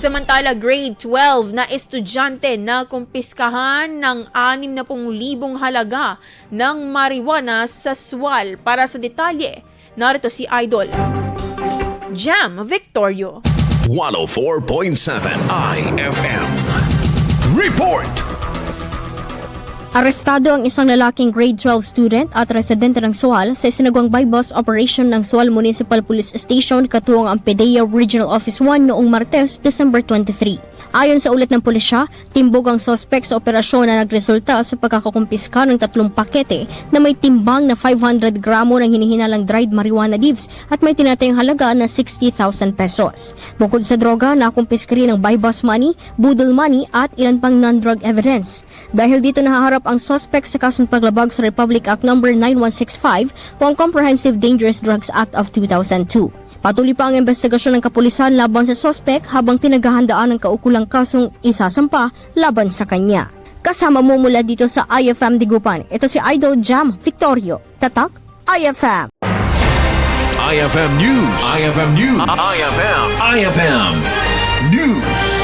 Samantala, grade 12 na estudyante na kumpiskahan ng 60,000 halaga ng marijuana sa Sual. Para sa detalye, narito si Idol Jam Victorio. 104.7 IFM. Report! Arestado ang isang lalaking grade 12 student at residente ng Sual sa isinagawang by-bus operation ng Sual Municipal Police Station katuwang ang PDEA Regional Office 1 noong Martes, December 23. Ayon sa ulat ng pulisya, timbog ang suspect sa operasyon na nagresulta sa pagkakakumpiska ng 3 pakete na may timbang na 500 gramo ng hinihinalang dried marijuana leaves at may tinatayang halaga na 60,000 pesos. Bukod sa droga, nakumpiska rin ang by-bus money, budol money at ilan pang non-drug evidence. Dahil dito nahaharap ang suspect sa kasong paglabag sa Republic Act No. 9165 o ang Comprehensive Dangerous Drugs Act of 2002. Patuloy pa ang investigasyon ng kapulisan laban sa suspect habang pinaghahandaan ang kaukulang kasong isasampa laban sa kanya. Kasama mo mula dito sa IFM Digupan, ito si Idol Jam Victorio. Tatak IFM. IFM News. IFM News. IFM News.